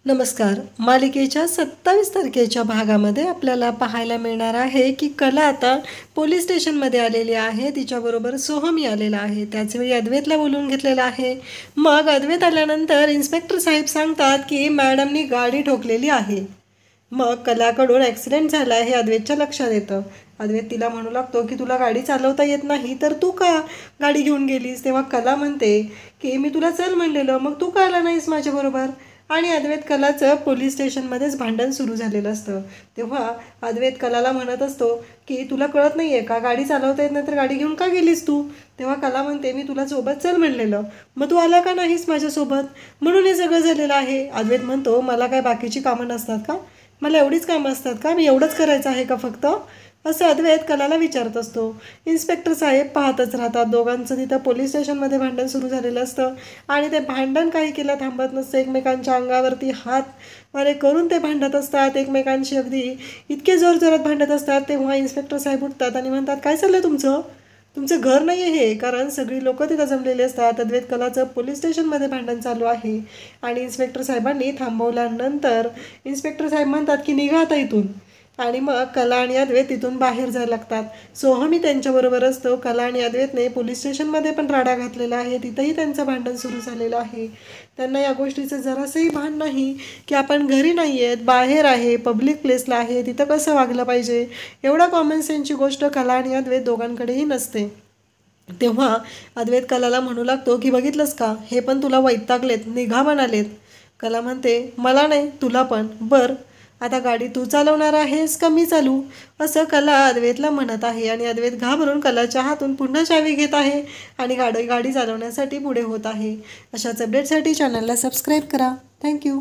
नमस्कार. मालिकेच्या 27 तारखेच्या भागामध्ये आपल्याला पाहायला मिळणार आहे की कला आता पोलीस स्टेशनमध्ये आलेली आहे. तिच्याबरोबर सोहमही आलेला आहे. त्याचवेळी अद्वैतला बोलवून घेतलेलं आहे. मग अद्वैत आल्यानंतर इन्स्पेक्टर साहेब सांगतात की मॅडमनी गाडी ठोकलेली आहे. मग कलाकडून ॲक्सिडेंट झाला हे अद्वैतच्या लक्षात येतं. अद्वैत तिला म्हणू लागतो की तुला गाडी चालवता येत नाही तर तू का गाडी घेऊन गेलीस. तेव्हा कला म्हणते की मी तुला चल म्हणलेलं, मग तू का आला नाहीस माझ्याबरोबर. आणि अद्वैत कलाचं पोलीस स्टेशनमध्येच भांडण सुरू झालेलं असतं. तेव्हा अद्वैत कलाला म्हणत असतो की तुला कळत नाही आहे का, गाडी चालवता येत नाही तर गाडी घेऊन का गेलीस तू. तेव्हा कला म्हणते मी तुला सोबत चल म्हणलेलं, मग तू आला का नाहीस माझ्यासोबत, म्हणून हे सगळं झालेलं आहे. अद्वैत म्हणतो मला काय बाकीची कामं नसतात का, मला एवढीच कामं असतात का, मी एवढंच करायचं आहे का फक्त, असं अद्वैत कलाला विचारत असतो. इन्स्पेक्टर साहेब पाहतच राहतात. दोघांचं तिथं पोलीस स्टेशनमध्ये भांडण सुरू झालेलं असतं आणि ते भांडण काही केलं थांबत नसतं. एकमेकांच्या अंगावरती हात मारे करून ते भांडत असतात. एकमेकांशी अगदी इतके जोरजोरात भांडत असतात. तेव्हा इन्स्पेक्टर साहेब उठतात आणि म्हणतात काय चाललं तुमचं घर नाही आहे हे, कारण सगळी लोक तिथं जमलेली असतात. अद्वैत कलाचं पोलीस स्टेशनमध्ये भांडण चालू आहे आणि इन्स्पेक्टर साहेबांनी थांबवल्यानंतर इन्स्पेक्टर साहेब म्हणतात की निघा आता इथून. आणि मग कला आणि अद्वैत तिथून बाहेर जायला लागतात. सोहमही त्यांच्याबरोबर असतो. कला आणि अद्वैतने पोलीस स्टेशनमध्ये पण राडा घातलेला आहे. तिथंही त्यांचं भांडण सुरू झालेलं आहे. त्यांना या गोष्टीचं जरासंही भान नाही की आपण घरी नाही आहेत, बाहेर आहे, पब्लिक प्लेसला आहे, तिथं कसं वागलं पाहिजे. एवढा कॉमन सेन्सची गोष्ट कला आणि अद्वैत दोघांकडेही नसते. तेव्हा अद्वैत कलाला म्हणू लागतो की बघितलंस का, हे पण तुला वैतागलेत, निघा म्हणालेत. कला म्हणते मला नाही, तुला पण. बरं, आता गाडी तू चालवणार आहेस का मी चालू, असं कला अद्वैतला म्हणत आहे. आणि अद्वैत घाबरून कलाच्या हातून पुन्हा चावी घेत आहे आणि गाडी चालवण्यासाठी पुढे होत आहे. अशाच अपडेटसाठी चॅनलला सबस्क्राईब करा. थँक्यू.